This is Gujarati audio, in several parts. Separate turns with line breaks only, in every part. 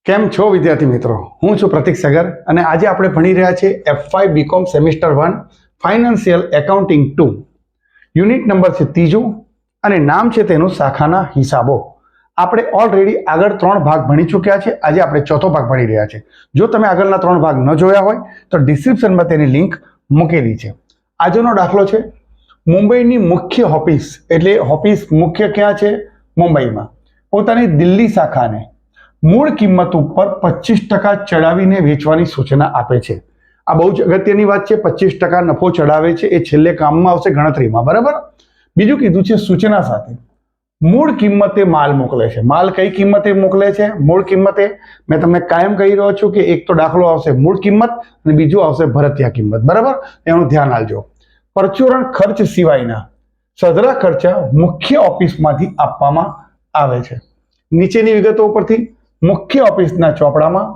કેમ છો વિદ્યાર્થી મિત્રો? હું છું પ્રતીક સગર અને આજે આપણે ભણી રહ્યા છીએ F5 B Com semester 1 financial accounting 2 unit number છે ત્રીજું અને નામ છે તેનું શાખાના હિસાબો. આપણે ઓલરેડી આગળ 3 ભાગ ભણી ચૂક્યા છે. આજે આપણે ચોથો ભાગ ભણી રહ્યા છે. જો તમે આગળના 3 ભાગ ન જોયા હોય તો ડિસ્ક્રિપ્શનમાં તેની લિંક મૂકેલી છે. આજનો દાખલો છે મુંબઈની મુખ્ય ઓફિસ, એટલે ઓફિસ મુખ્ય ક્યાં છે? મુંબઈમાં. પોતાની દિલ્હી શાખાને મૂળ કિંમત ઉપર 25% ચડાવીને વેચવાની સૂચના આપે છે. આ બહુ જ અગત્યની વાત છે. 25% નફો ચડાવે છે એ છેલ્લે કામમાં આવશે ગણતરીમાં, બરાબર? બીજું કીધું છે સૂચના સાથે મૂળ કિંમતે માલ મોકલે છે. માલ કઈ કિંમતે મોકલે છે? મૂળ કિંમતે. મેં તમને કાયમ કહી રહ્યો છું કે એક તો દાખલો આવશે મૂળ કિંમત અને બીજું આવશે ભરતીયા કિંમત, બરાબર? એનું ધ્યાન આપજો. પરચુરણ ખર્ચ સિવાયના સધરા ખર્ચા મુખ્ય ઓફિસમાંથી આપવામાં આવે છે. નીચેની વિગતો ઉપરથી મુખ્ય ઓફિસના ચોપડામાં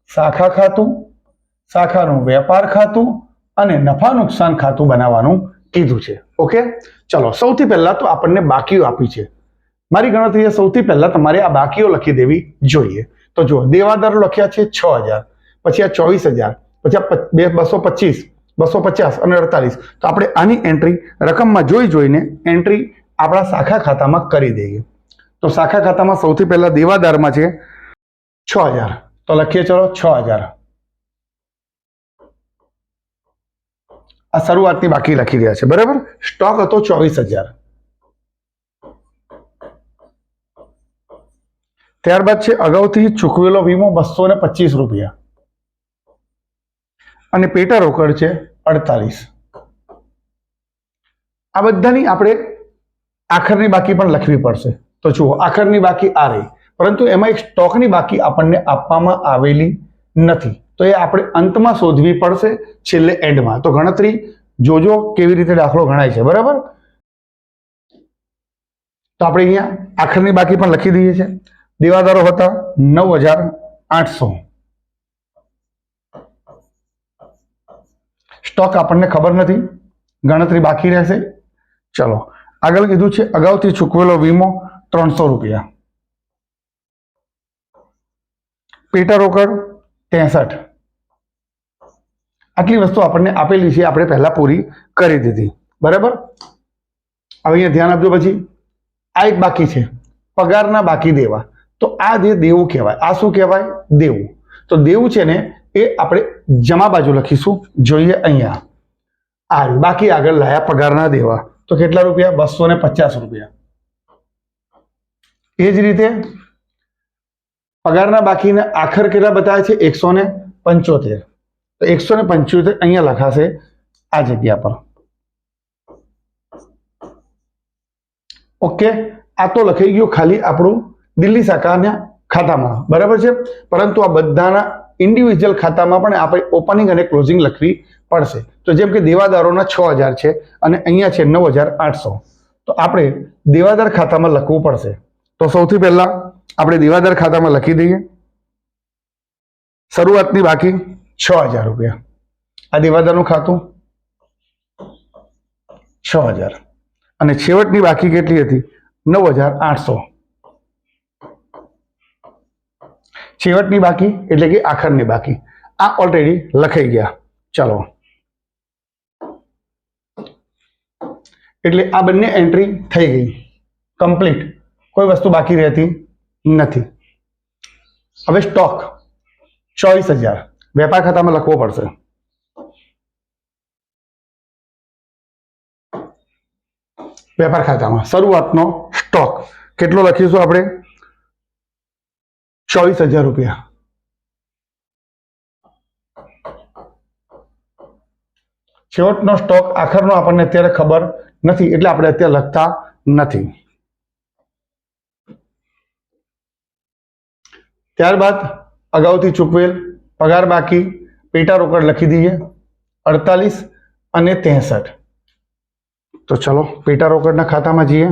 શાખા ખાતું, શાખાનું વેપાર ખાતું અને નફા નુકસાન ખાતું બનાવવાનું કીધું છે. ઓકે, ચલો સૌથી પહેલા તો આપણને બાકીઓ આપી છે. મારી ગણતરીએ સૌથી પહેલા તમારે આ બાકીઓ લખી દેવી જોઈએ. તો જો દેવાદારો લખ્યા છે 6000, પછી આ 24000, પછી આ 225, 250 અને 48. તો આપણે આની એન્ટ્રી રકમમાં જોઈને એન્ટ્રી આપણા શાખા ખાતામાં કરી દઈએ. તો શાખા ખાતામાં સૌથી પહેલા દેવાદારમાં છે 6000, તો લખીએ ચલો 6000. આ શરૂઆતની બાકી લખી રહ્યા છે, બરાબર? સ્ટોક હતો 24000. ત્યારબાદ છે અગાઉથી ચૂકવેલો વીમો 225 રૂપિયા અને પેટા રોકડ છે 48. આ બધાની આપણે આખરની બાકી પણ લખવી પડશે. તો જુઓ, આખરની બાકી આ રહી, પરંતુ એમાં એક સ્ટોકની બાકી આપણને આપવામાં આવેલી નથી, તો એ આપણે અંતમાં શોધવી પડશે, છેલ્લે એન્ડમાં. તો ગણતરી જોજો કેવી રીતે દાખલો ગણાય છે, બરાબર? તો આપણે અહીંયા આખરની બાકી પણ લખી દઈએ છીએ. દેવાદારો હતા 9800. સ્ટોક આપણને ખબર નથી, ગણતરી બાકી રહેશે. ચલો આગળ કીધું છે અગાઉથી ચૂકવેલો વીમો 300 રૂપિયા, પેટા રોકડ 63. આટલી વસ્તુ આપણને આપેલી છે, આપણે પહેલા પૂરી કરી દીધી, બરાબર? હવે અહીંયા ધ્યાન આપજો. પછી આ એક બાકી છે પગારના બાકી દેવા. તો આ જે દેવું કહેવાય, આ શું કહેવાય? દેવું. તો દેવું છે ને એ આપણે જમા બાજુ લખીશું. જોઈએ અહીંયા આ બાકી આગળ લાયા પગારના દેવા. તો કેટલા રૂપિયા? 250 રૂપિયા. એ જ રીતે પગારના બાકીના આખર કેટલા બતાવે છે? 175. તો 175 અહીંયા લખાશે આ જગ્યા પર. ઓકે, આ તો લખાઈ ગયું ખાલી આપણું દિલ્હી શાખાના ખાતામાં, બરાબર છે? પરંતુ આ બધાના ઇન્ડિવિજ્યુઅલ ખાતામાં પણ આપણે ઓપનિંગ અને ક્લોઝિંગ લખવી પડશે. તો જેમ કે દેવાદારોના 6000 છે અને અહીંયા છે 9800. તો આપણે દેવાદાર ખાતામાં લખવું પડશે. તો સૌથી પહેલા આપણે દેવાદાર ખાતામાં લખી દઈએ શરૂઆતની બાકી 6000 રૂપિયા. આ દેવાદારનું ખાતું 6000 અને છેવટની બાકી કેટલી હતી? 9800. છેવટની બાકી એટલે કે આખરની બાકી. આ ઓલરેડી લખાઈ ગયા. ચલો, એટલે આ બંને એન્ટ્રી થઈ ગઈ કમ્પ્લીટ, કોઈ વસ્તુ બાકી રહેતી નથી. હવે સ્ટોક 24000 વેપાર ખાતામાં લખવો પડશે. વેપાર ખાતામાં શરૂઆતનો સ્ટોક કેટલો લખીશું આપણે? 24000 રૂપિયા. છેવટનો સ્ટોક આખરનો આપણને અત્યારે ખબર નથી, એટલે આપણે અત્યારે લખતા નથી. ત્યારબાદ અગાઉથી ચૂકવેલ પગાર બાકી પેટા રોકડ લખી દઈએ 48 અને 63. તો ચલો પેટા રોકડના ખાતામાં જઈએ.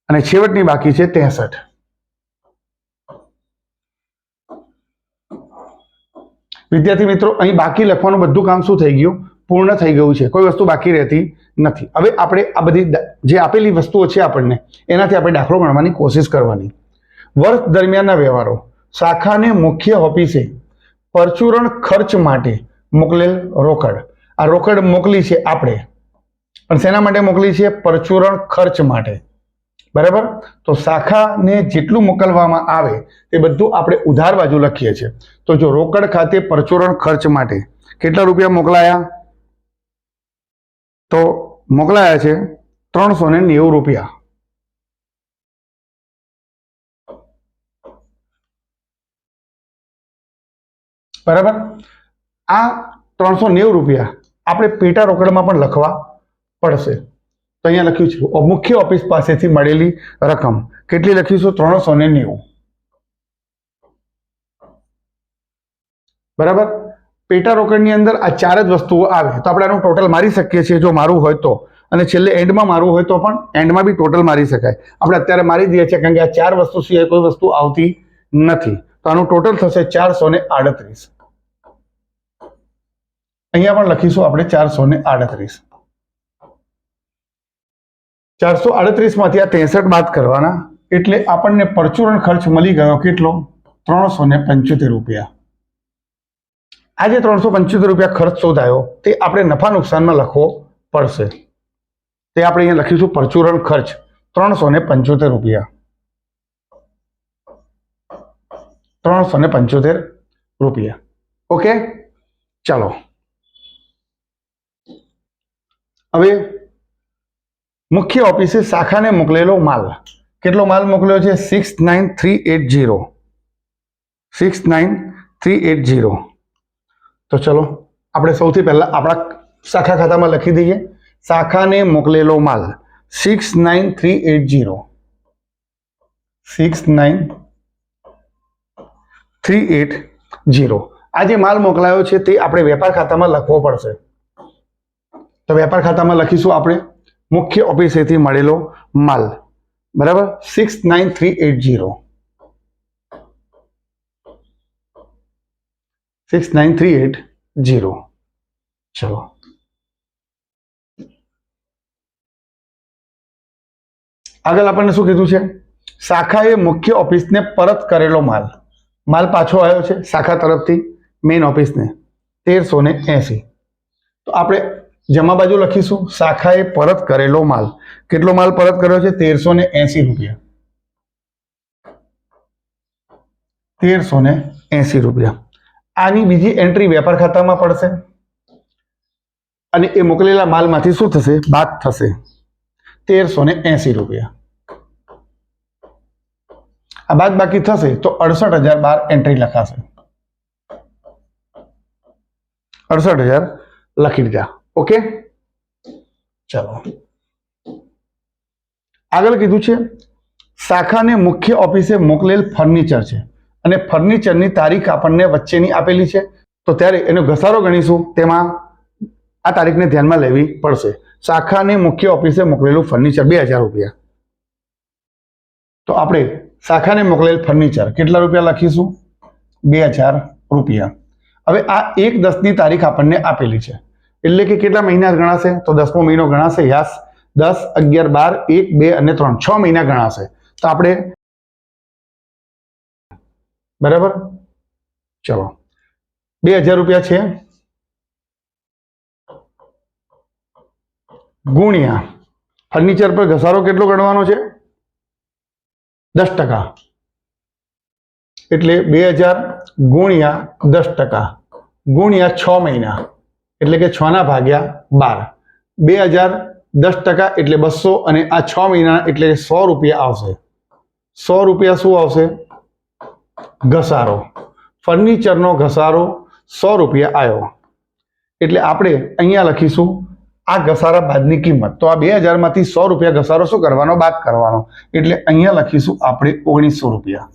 અને છેવટની બાકી છે 63. વિદ્યાર્થી મિત્રો, અહીં બાકી લખવાનું બધું કામ શું થઈ ગયું? પૂર્ણ થઈ ગયું છે, કોઈ વસ્તુ બાકી રહેતી નથી. હવે આપણે આ બધી જે આપેલી વસ્તુઓ છે આપણને એનાથી આપણે દાખલો ગણવાની કોશિશ કરવાની. વર્ષ દરમિયાનના વ્યવહારો. શાખાને મુખ્ય ઓફિસે પરચુરણ ખર્ચ માટે મોકલેલ રોકડ. આ રોકડ મોકલી છે આપણે, પણ શેના માટે મોકલી છે? પરચુરણ ખર્ચ માટે. બરાબર. તો શાખાને જેટલું મોકલવામાં આવે તે બધું આપણે ઉધાર બાજુ લખીએ છીએ. તો જો રોકડ ખાતે પરચુરણ ખર્ચ માટે કેટલા રૂપિયા મોકલાયા? તો મોકલાયા છે 390 રૂપિયા. બરાબર. આ 390 રૂપિયા આપણે પેટા રોકડમાં પણ લખવા પડશે. તો અહીંયા લખ્યું છે મુખ્ય ઓફિસ પાસેથી મળેલી રકમ કેટલી લખીશું? 390. બરાબર. પેટા રોકડની અંદર આ 4 જ વસ્તુઓ આવે તો આપણે આનું ટોટલ મારી શકીએ છીએ જો મારું હોય તો, અને છેલ્લે એન્ડમાં મારું હોય તો પણ એન્ડમાં બી ટોટલ મારી શકાય. આપણે અત્યારે મારી દઈએ છીએ કારણ કે આ 4 વસ્તુ સિવાય કોઈ વસ્તુ આવતી નથી. તો આનું ટોટલ થશે 438. અહીંયા પણ લખીશું આપણે 438. 438 માંથી આ 63 બાદ કરવાના એટલે આપણને પરચુરણ ખર્ચ મળી ગયો કેટલો? 375 રૂપિયા. આ જે 375 રૂપિયા ખર્ચ શોધાયો તે આપણે નફા નુકસાનમાં લખવો પડશે. તે આપણે અહીંયા લખીશું પરચુરણ ખર્ચ 375 રૂપિયા. 375 રૂપિયા. ઓકે, ચાલો હવે મુખ્ય ઓફિસે શાખાને મોકલેલો માલ. કેટલો માલ મોકલ્યો છે? 69380. 69380. તો ચલો આપણે સૌથી પહેલા આપણા શાખા ખાતામાં લખી દઈએ. શાખાને મોકલેલો માલ 69380. 69380. આ જે માલ મોકલાયો છે તે આપણે વેપાર ખાતામાં લખવો પડશે. તો વેપાર ખાતામાં લખીશું આપણે મુખ્ય ઓફિસેથી મળેલો માલ. બરાબર. 69380. 69380. ચલો આગળ આપણને શું કીધું છે? શાખાએ મુખ્ય ઓફિસને પરત કરેલો માલ. માલ પાછો આવ્યો છે શાખા તરફથી મેઇન ઓફિસને 1380. તો આપણે જમા બાજુ લખીશું શાખાએ પરત કરેલો માલ. કેટલો માલ પરત કર્યો છે? 1380 રૂપિયા. 1380 રૂપિયા. આની બીજી એન્ટ્રી વેપાર ખાતામાં પડશે અને એ મોકલેલા માલમાંથી શું થશે? બાદ થશે 1380 રૂપિયા. આ બાદ બાકી થશે તો 68,012 એન્ટ્રી લખાશે. 68,000 લખી દીધા. ઓકે, ચલો આગળ કીધું છે શાખાને મુખ્ય ઓફિસે મોકલેલ ફર્નિચર છે અને ફર્નિચરની તારીખ આપણને વચ્ચેની આપેલી છે. તો ત્યારે એનો ઘસારો ગણીશું, તેમાં આ તારીખને ધ્યાનમાં લેવી પડશે. શાખાને મુખ્ય ઓફિસે મોકલેલું ફર્નિચર 2000 રૂપિયા. તો આપણે શાખાને મોકલેલ ફર્નિચર કેટલા રૂપિયા લખીશું? 2000 રૂપિયા. હવે આ 1/10ની તારીખ આપણને આપેલી છે એટલે કે કેટલા મહિના ગણાશે? તો 10મો મહિનો ગણાશે. યસ, 10, 11, 12, 1, 2 અને 3 6 મહિના ગણાશે. તો આપણે બરાબર. ચલો 2000 રૂપિયા છે ગુણ્યા ફર્નિચર પર ઘસારો કેટલો ગણવાનો છે? 10%. એટલે 2000 ગુણ્યા 10% ગુણ્યા 6 મહિના એટલે કે 6 / 12. 2000 10% એટલે 200 અને આ 6 મહિના એટલે 100 રૂપિયા આવશે. 100 રૂપિયા શું આવશે? ઘસારો. ફર્નિચરનો ઘસારો 100 રૂપિયા આવ્યો. એટલે આપણે અહીંયા લખીશું આ ઘસારા બાદની કિંમત. તો આ 2000 માંથી 100 રૂપિયા ઘસારો શું કરવાનો? બાદ કરવાનો. એટલે અહીંયા લખીશું આપણે 1900 રૂપિયા.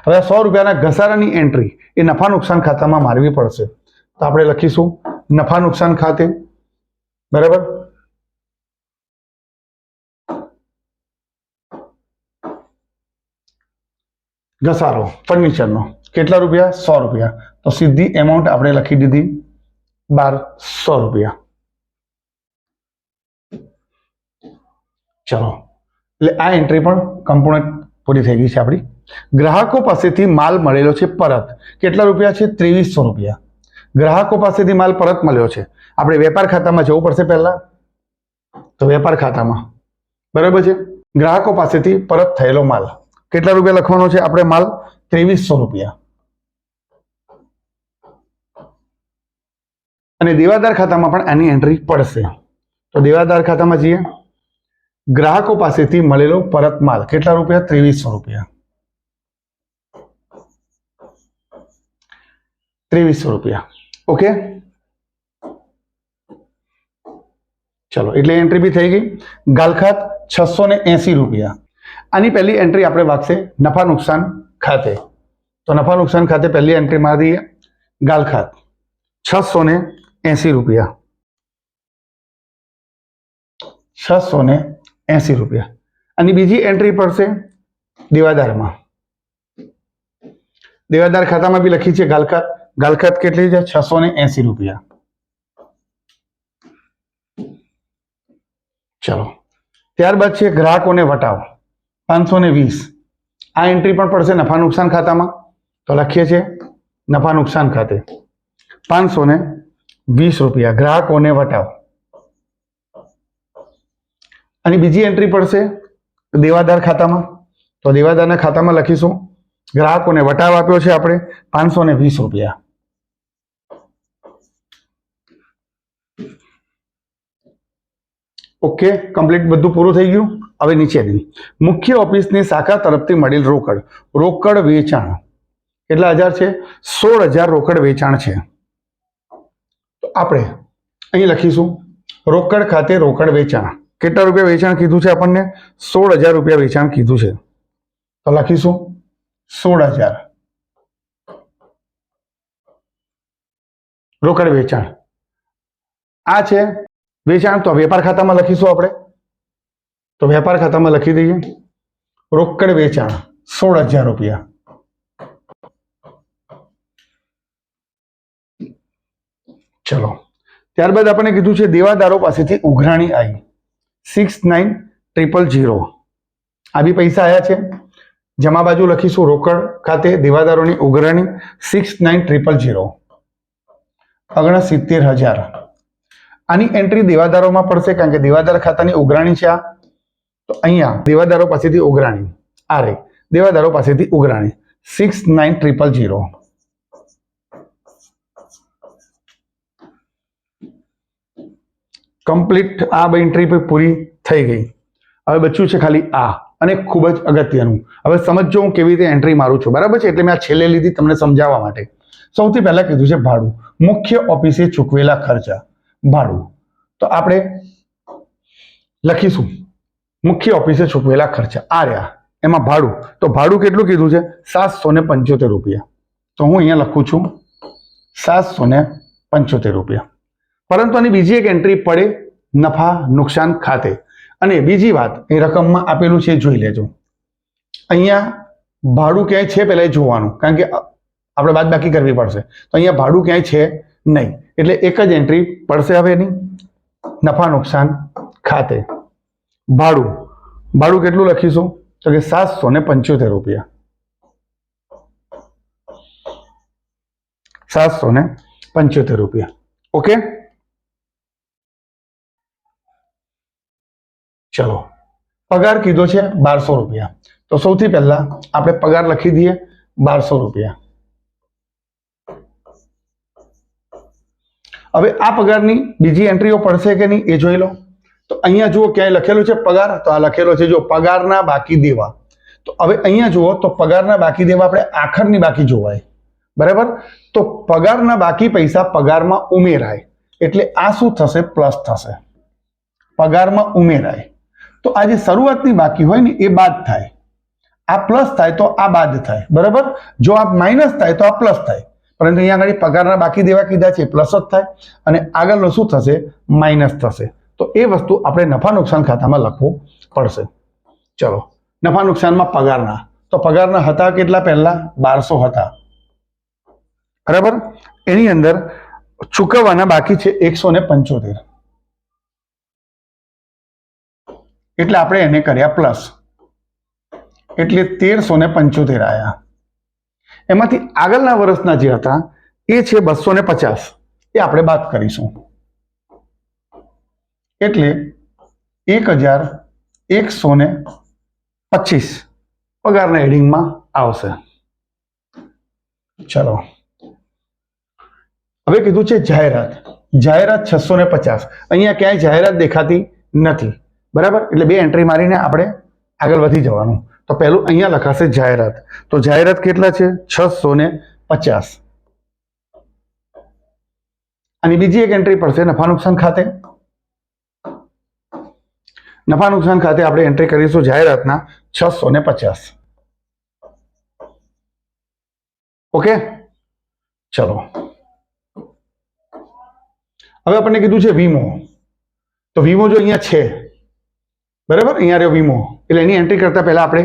હવે 100 રૂપિયાના ઘસારાની એન્ટ્રી એ નફા નુકસાન ખાતામાં મારવી પડશે. તો આપણે લખીશું નફા નુકસાન ખાતે. બરાબર. ઘસારો ફર્નિચરનો કેટલા રૂપિયા? 100 રૂપિયા. તો સીધી એમાઉન્ટ આપણે લખી દીધી ₹1200. ચલો, એટલે આ એન્ટ્રી પણ કમ્પોનન્ટ પૂરી થઈ ગઈ છે આપણી. ગ્રાહકો પાસેથી માલ મળેલો છે પરત. કેટલા રૂપિયા છે? ₹2300. ગ્રાહકો પાસેથી માલ પરત મળ્યો છે. આપણે વેપાર ખાતામાં જવું પડશે પહેલા. તો વેપાર ખાતામાં, બરાબર છે, ગ્રાહકો પાસેથી પરત થયેલો માલ કેટલા રૂપિયા લખવાનો છે આપણે? માલ ₹2300. અને દેવાદાર ખાતામાં પણ આની એન્ટ્રી પડશે. તો દેવાદાર ખાતામાં જઈએ. ગ્રાહકો પાસેથી મળેલો પરત માલ કેટલા રૂપિયા? ₹2300. ₹2300. ઓકે, ચલો, એટલે એન્ટ્રી બી થઈ ગઈ. ગાલખાત ₹680. આની પહેલી એન્ટ્રી આપણે વાગશે નફા નુકસાન ખાતે. તો નફા નુકસાન ખાતે પહેલી એન્ટ્રી મારી દઈએ. ગાલખાત ₹680. ₹680. અને બીજી એન્ટ્રી પડશે દેવાદારમાં. દેવાદાર ખાતામાં બી લખી છે ગાલખાત. ગાલખાત કેટલી છે? ₹680. ચલો, ત્યારબાદ છે ગ્રાહકોને વટાવ 520. આ એન્ટ્રી પણ પડશે નફા નુકસાન ખાતામાં. તો લખીએ છીએ નફા નુકસાન ખાતે ₹520 ગ્રાહકોને વટાવ. અને બીજી એન્ટ્રી પડશે દેવાદાર ખાતામાં. તો દેવાદારના ખાતામાં લખીશું ગ્રાહકોને વટાવ આપ્યો છે આપણે ₹520. ઓકે, કમ્પ્લીટ, બધું પૂરું થઈ ગયું. હવે નીચેની મુખ્ય ઓફિસની શાખા તરફથી મળેલ રોકડ વેચાણ કેટલા હજાર છે? 16,000 રોકડ વેચાણ છે. તો આપણે અહીં લખીશું રોકડ ખાતે રોકડ વેચાણ. કેટલા રૂપિયા વેચાણ કીધું છે આપણને? 16,000 રૂપિયા વેચાણ કીધું છે. તો લખીશું 16,000 રોકડ વેચાણ. આ છે વેચાણ. તો વેપાર ખાતામાં લખીશું આપણે. તો વેપાર ખાતામાં લખી દઈએ રોકડ વેચાણ ₹16,000. ચલો, ત્યારબાદ આપણે કીધું છે દેવાદારો પાસેથી ઉઘરાણી આવી 69,000. આ બી પૈસા આવ્યા છે. જમા બાજુ લખીશું રોકડ ખાતે દેવાદારોની ઉઘરાણી 69,000 69,000. આની એન્ટ્રી દેવાદારોમાં પડશે કારણ કે દેવાદાર ખાતાની ઉઘરાણી છે આ. તો અહીંયા દેવાદારો પાસેથી ઉઘરાણી આ રહી. દેવાદારો પાસેથી ઉઘરાણી 69,000. કમ્પ્લીટ આ એન્ટ્રી પૂરી થઈ ગઈ. હવે બચ્યું છે ખાલી આ, અને ખૂબ જ અગત્યનું. હવે સમજો હું કેવી રીતે એન્ટ્રી મારું છું, બરાબર છે? એટલે મેં આ છેલ્લે લીધી તમને સમજાવવા માટે. સૌથી પહેલા કીધું છે ભાડું. મુખ્ય ઓફિસે ચૂકવેલા ખર્ચા ભાડું. તો આપણે લખીશું મુખ્ય ઓફિસે ચૂકવેલા ખર્ચા આ રહ્યા. એમાં ભાડું. તો ભાડું કેટલું કીધું છે? ₹775. તો હું અહીંયા લખું છું ₹775. પરંતુ આની બીજી એક એન્ટ્રી પડે નફા નુકસાન ખાતે. અને બીજી વાત એ રકમમાં આપેલું છે જોઈ લેજો. અહીંયા ભાડું ક્યાંય છે પહેલા જોવાનું, કારણ કે આપણે બાદબાકી કરવી પડશે. તો અહીંયા ભાડું ક્યાંય છે નહીં, એટલે એક જ એન્ટ્રી પડશે હવે એની નફા નુકસાન ખાતે. ભાડું કેટલું લખીશું? તો કે ₹775. ₹775. ઓકે, ચલો, પગાર કીધો છે ₹1200. તો સૌથી પહેલા આપણે પગાર લખી દઈએ ₹1200. હવે આ પગારની બીજી એન્ટ્રીઓ પડશે કે નહીં એ જોઈ લો. તો અહીંયા જુઓ ક્યાંય લખેલું છે પગાર. તો આ લખેલો છે જો પગારના બાકી દેવા. તો હવે અહીંયા જુઓ તો પગારના બાકી દેવા આપણે આખરની બાકી જોવાય, બરાબર? તો પગારના બાકી પૈસા પગારમાં ઉમેરાય, એટલે આ શું થશે? પ્લસ થશે. પગારમાં ઉમેરાય તો આ જે શરૂઆતની બાકી હોય ને એ બાદ થાય. આ પ્લસ થાય તો આ બાદ થાય, બરાબર? જો આ માઇનસ થાય તો આ પ્લસ થાય. પરંતુ અહીંયા આગળ પગારના બાકી દેવા કીધા છે પ્લસ જ થાય, અને આગળનો શું થશે? માઇનસ થશે. તો એ વસ્તુ આપણે નફા નુકસાન ખાતામાં લખવું પડશે. ચલો, નફા નુકસાનમાં પગારના. તો પગારના હતા કેટલા? પહેલા 1200 હતા, બરાબર? એની અંદર ચૂકવવાના બાકી છે 175, એટલે આપણે એને કર્યા પ્લસ, એટલે 1375 આવ્યા. એમાંથી આગળના વર્ષના જે હતા એ છે 250, એ આપણે બાદ કરીશું, એટલે 1125 પગારના હેડિંગમાં આવશે. ચલો, હવે કીધું છે જાહેરાત. જાહેરાત 650, અહીંયા ક્યાંય જાહેરાત દેખાતી નથી, બરાબર? એટલે બે એન્ટ્રી મારીને આપણે આગળ વધી જવાનું. તો પહેલું અહીંયા લખાશે જાહેરાત. તો જાહેરાત કેટલા છે? 650. અને બીજી એક એન્ટ્રી પડશે નફા નુકસાન ખાતે. નફા નુકસાન ખાતે આપણે એન્ટ્રી કરીશું જાહેરાતના 650. ઓકે, ચલો. હવે આપણને કીધું છે વીમો. તો વીમો જો અહીંયા છે, બરાબર, અહીંયા રહ્યો વીમો, એટલે એની એન્ટ્રી કરતા પહેલા આપણે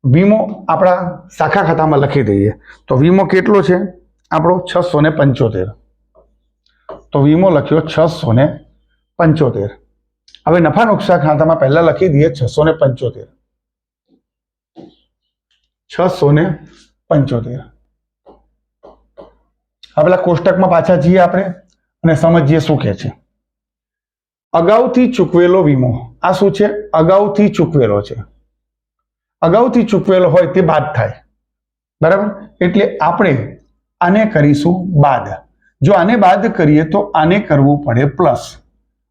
વીમો આપણા શાખા ખાતામાં લખી દઈએ. તો વીમો કેટલો છે આપણો? 675. તો વીમો લખ્યો 675. હવે નફા નુકસાન ખાતામાં પહેલા લખી દઈએ 675. 675. હવે પેલા કોષ્ટકમાં પાછા જઈએ આપણે અને સમજીએ શું કહે છે. અગાઉથી ચૂકવેલો વીમો. આ શું છે? અગાઉથી ચૂકવેલો છે. અગાઉથી ચૂકવેલો હોય તે બાદ થાય, બરાબર? એટલે આપણે આને કરીશું બાદ. જો આને બાદ કરીએ તો આને કરવું પડે પ્લસ.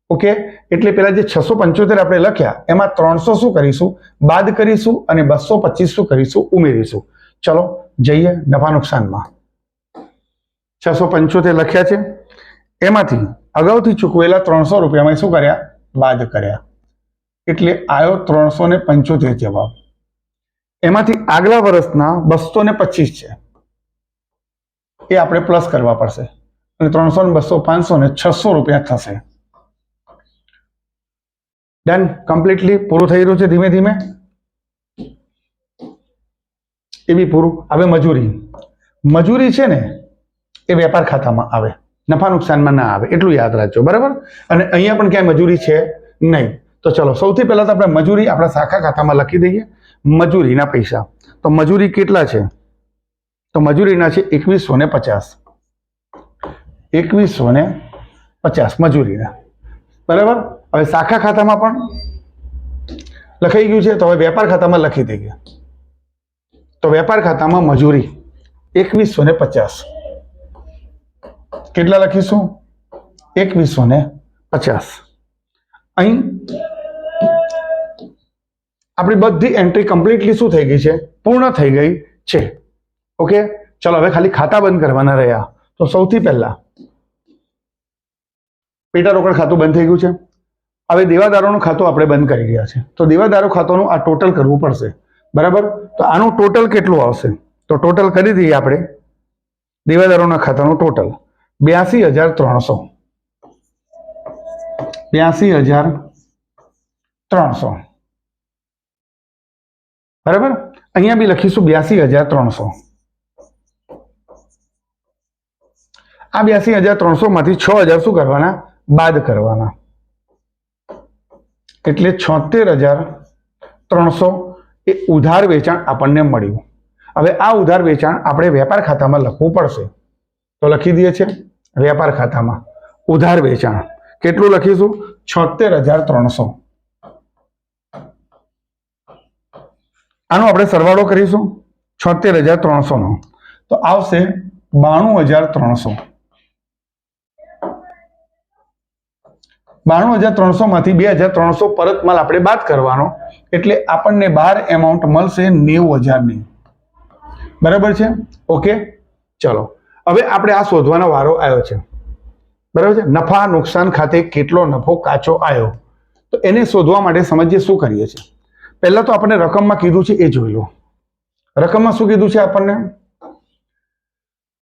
ઓકે, એટલે પેલા જે 675 આપણે લખ્યા એમાં 300 શું કરીશું? બાદ કરીશું, અને 225 શું કરીશું? ઉમેરીશું. ચલો જઈએ નફા નુકસાનમાં. 675 લખ્યા છે, એમાંથી અગાઉથી ચૂકવેલા 300 રૂપિયામાં શું કર્યા? બાદ કર્યા, એટલે આવ્યો 375 જવાબ. એમાંથી આગલા વર્ષના 225 છે, એ આપણે પ્લસ કરવા પડશે, અને 300 ને 200 500 ને 600 રૂપિયા થશે. ડન, કમ્પ્લીટલી પૂરું થઈ રહ્યું છે. ધીમે ધીમે એ બી પૂરું. હવે મજૂરી. મજૂરી છે ને એ વેપાર ખાતામાં આવે, નફા નુકસાનમાં ના આવે, એટલું યાદ રાખજો, બરાબર? અને અહીંયા પણ ક્યાંય મજૂરી છે નહીં. તો ચલો, સૌથી પહેલા તો આપણે મજૂરી આપણા શાખા ખાતામાં લખી દઈએ. મજૂરીના પૈસા. તો મજૂરી કેટલા છે? તો મજૂરીના છે 2150. 2150 મજૂરીના, બરાબર? હવે શાખા ખાતામાં પણ લખાઈ ગયું છે, તો હવે વેપાર ખાતામાં લખી દઈએ. તો વેપાર ખાતામાં મજૂરી 2150. કેટલા લખીશું? 2150. અહીં આપણી બધી એન્ટ્રી કમ્પ્લીટલી શું થઈ ગઈ છે? પૂર્ણ થઈ ગઈ છે. ઓકે, ચલો હવે ખાલી ખાતા બંધ કરવાના રહ્યા. તો સૌથી પહેલા પેટા રોકડ ખાતું બંધ થઈ ગયું છે. હવે દેવાદારોનું ખાતું આપણે બંધ કરી રહ્યા છે. તો દેવાદારો ખાતાનું આ ટોટલ કરવું પડશે, બરાબર? તો આનું ટોટલ કેટલું આવશે? તો ટોટલ કરી દઈએ આપણે. દેવાદારોના ખાતાનું ટોટલ 82,300. 82,300, બરાબર? અહીંયા બી લખીશું 82,300. આ 82,300 માંથી 6,000 શું કરવાના? બાદ કરવાના, એટલે 76,300 એ ઉધાર વેચાણ આપણને મળ્યું. હવે આ ઉધાર વેચાણ આપણે વેપાર ખાતામાં લખવું પડશે. તો લખી દઈએ છીએ વેપાર ખાતામાં ઉધાર વેચાણ. કેટલું લખીશું? 76,300. આનો આપણે સરવાળો કરીશું 76,300 નો, તો આવશે 92,300. 92,300 માંથી 2,300 પરત માલ આપણે બાદ કરવાનો, એટલે આપણને બહાર એમાઉન્ટ મળશે 90,000ની, બરાબર છે? ઓકે, ચલો હવે આપણે આ શોધવાનો વારો આવ્યો છે, બરાબર છે? નફા નુકસાન ખાતે કેટલો નફો કાચો આવ્યો, તો એને શોધવા માટે સમજીએ શું કરીએ છીએ. પહેલા તો આપણને રકમમાં કીધું છે એ જોઈ લો. રકમમાં શું કીધું છે આપણને?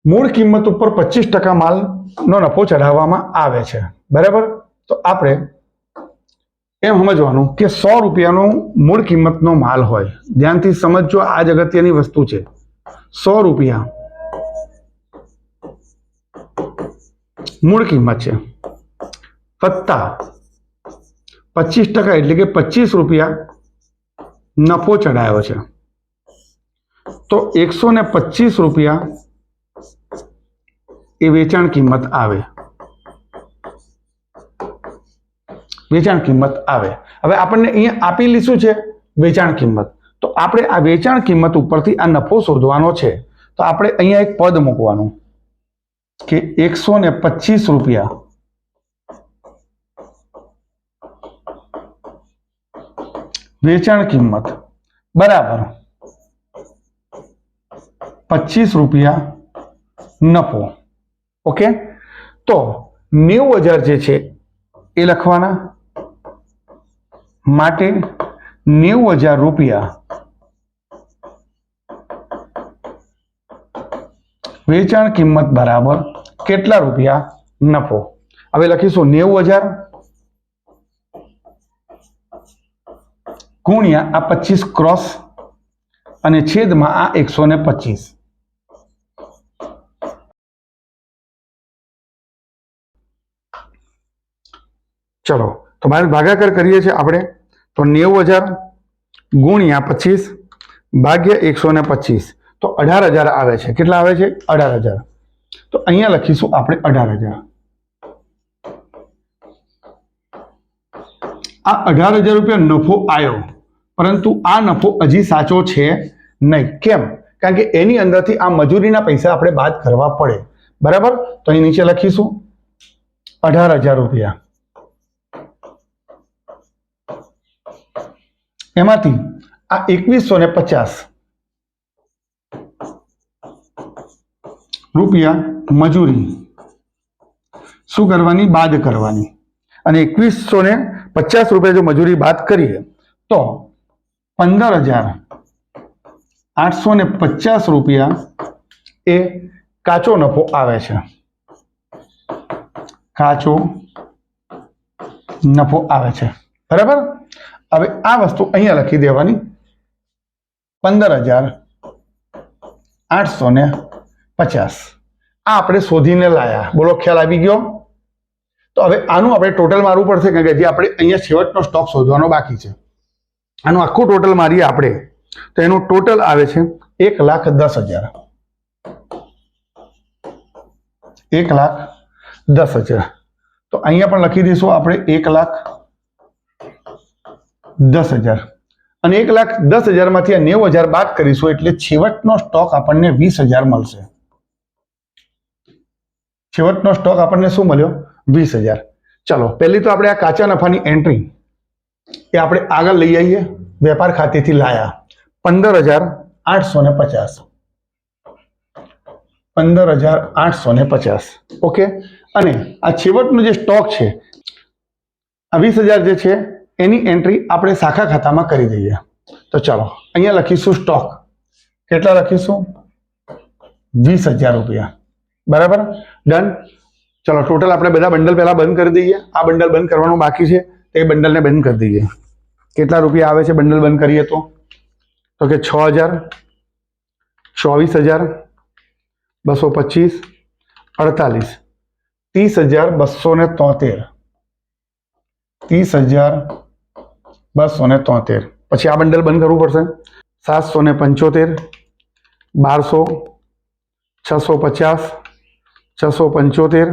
મૂળ કિંમત ઉપર 25% માલનો નફો ચઢાવવામાં આવે છે, બરાબર? તો આપણે એમ સમજવાનું કે 100 રૂપિયાનો મૂળ કિંમતનો માલ હોય. ધ્યાનથી સમજજો, આ જ અગત્યની વસ્તુ છે. 100 રૂપિયા મૂળ કિંમત છે વત્તા 25% એટલે કે 25 રૂપિયા નફો ચડાયો છે, તો 125 રૂપિયા એ વેચાણ કિંમત આવે. વેચાણ કિંમત આવે. હવે આપણને અહીંયા આપેલી શું છે? વેચાણ કિંમત. તો આપણે આ વેચાણ કિંમત ઉપરથી આ નફો શોધવાનો છે. તો આપણે અહીંયા એક પદ મૂકવાનું કે 125 રૂપિયા વેચાણ કિંમત બરાબર 25 રૂપિયા નફો. ઓકે, તો 90,000 જે છે એ લખવાના, માટે 90,000 રૂપિયા વેચાણ કિંમત બરાબર કેટલા રૂપિયા નફો. હવે લખીશું 90,000 ગુણ્યા આ 25 ક્રોસ અને છેદમાં આ 125. ચલો, તો ભાગાકાર કરીએ છીએ આપણે. તો 90,000 ગુણ્યા 25 ભાગ્યા 125, તો 18,000 આવે છે. કેટલા આવે છે? 18,000. તો અહીંયા લખીશું આપણે 18,000. આ 18,000 રૂપિયા નફો આવ્યો, પરંતુ આ નફો હજી સાચો છે નહીં. કેમ? કારણ કે એની અંદરથી આ મજૂરીના પૈસા આપણે બાદ કરવા પડે. બરાબર? તો અહીં નીચે લખીશું 18,000 રૂપિયા. એમાંથી આ 2150 રૂપિયા મજૂરી શું કરવાની? બાદ કરવાની. અને 2150 રૂપિયા જો મજૂરી બાદ કરીએ તો 15,850 રૂપિયા એ કાચો નફો આવે છે. કાચો નફો આવે છે. બરાબર? હવે આ વસ્તુ અહીંયા લખી દેવાની 15,850. આ આપણે શોધીને લાયા. બોલો, ખ્યાલ આવી ગયો? તો હવે આનું આપણે ટોટલ મારવું પડશે, કારણ કે હજી આપણે અહીંયા છેવટનો સ્ટોક શોધવાનો બાકી છે. આનું આખું ટોટલ મારીએ આપણે તો એનું ટોટલ આવે છે 1,10,000. 1,10,000. તો અહીંયા પણ લખી દઈશું આપણે 1,10,000. અને 1,10,000 માંથી આ 90,000 બાદ કરીશું એટલે છેવટનો સ્ટોક આપણને 20,000 મળશે. છેવટનો સ્ટોક આપણને શું મળ્યો? 20,000. ચલો, પહેલી તો આપણે આ કાચા નફાની એન્ટ્રી એ આપણે આગળ લઈ આવીએ. વેપાર ખાતેથી લાયા 15,850. 15,850. ઓકે, અને આ છેવટનો જે સ્ટોક છે આ 20,000 જે છે એની એન્ટ્રી આપણે શાખા ખાતામાં કરી દઈએ. તો ચાલો અહીંયા લખીશું સ્ટોક. કેટલા લખીશું? 20,000 રૂપિયા. બરાબર? ડન. ચલો, ટોટલ આપણે બધા બંડલ પહેલા બંધ કરી દઈએ. આ બંડલ બંધ કરવાનું બાકી છે, તે બંડલને બંધ કરી દઈએ. કેટલા રૂપિયા આવે છે બંડલ બંધ કરીએ તો કે 6,000, 24,000, 225, 48, 30,273. 30,273. પછી આ બંડલ બંધ કરવું પડશે. 775, 1200, 650, 675,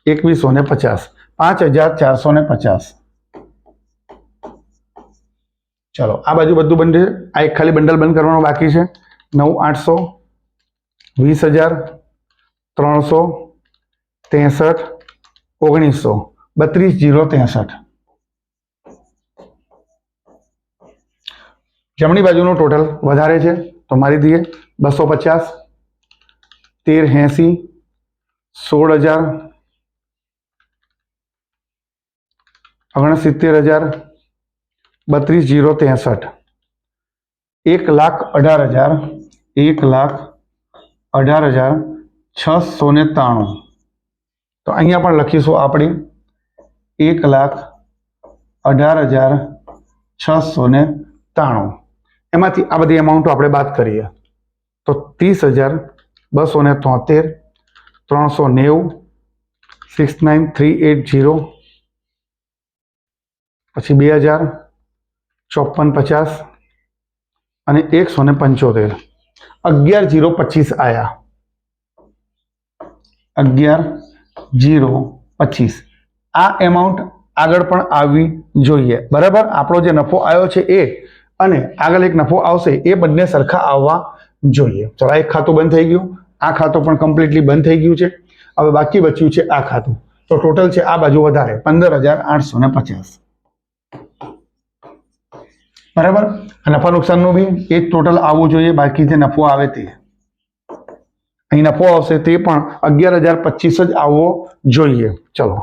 2150, 5,450. ચલો, આ બાજુ બધું બંધ છે. આ એક ખાલી બંડલ બંધ કરવાનું બાકી છે. 9,800, 20,000, 300, 63, 1900, 32,063. જમણી બાજુનું ટોટલ વધારે છે તો મારી દઈએ 250, 1380, 16,000, 69,000, 32,063. 1,18,000, 1,18,693. તો અહીંયા પણ લખીશું આપણે 1,18,693. એમાંથી આ બધી એમાઉન્ટો આપણે બાદ કરીએ તો 30,273, 390, 69380, પછી 2000, 5450 અને 175. 11025 આયા. 11025 આ એમાઉન્ટ આગળ પણ આવવી જોઈએ. બરાબર, આપણો જે નફો આવ્યો છે એ અને આગળ એક નફો આવશે એ બંને સરખા આવવા જોઈએ. ચલો, એક ખાતું બંધ થઈ ગયું, આ ખાતું પણ કમ્પ્લીટલી બંધ થઈ ગયું છે. હવે બાકી બચ્યું છે આ ખાતું. તો ટોટલ છે આ બાજુ વધારે 15850. બરાબર, નફા નુકસાનનું બી એ જ ટોટલ આવવું જોઈએ. બાકી જે નફો આવે તે અહીં નફો આવશે તે પણ 11025 જ આવવો જોઈએ. ચલો,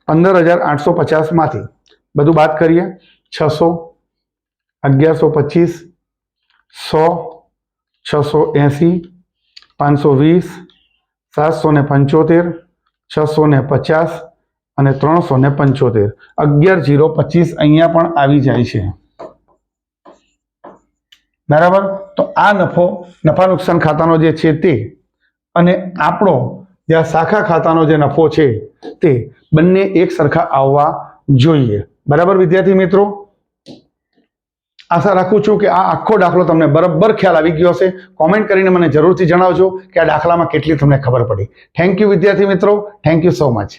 15850 માંથી બધું બાદ કરીએ. 600, 1125, 100, 680, 520, 775, 650 અને 375. 11025 અહીંયા પણ આવી જાય છે. બરાબર, તો આ નફા નુકસાન ખાતાનો જે છે તે અને આપણો જે આ શાખા ખાતાનો જે નફો છે તે બંને એક સરખા આવવા જોઈએ. બરાબર વિદ્યાર્થી મિત્રો, આશા રાખું છું કે આ આખો દાખલો તમને બરાબર ખ્યાલ આવી ગયો હશે. કોમેન્ટ કરીને મને જરૂરથી જણાવજો કે આ દાખલામાં કેટલી તમને ખબર પડી. થેન્ક યુ વિદ્યાર્થી મિત્રો, થેન્ક યુ સો મચ.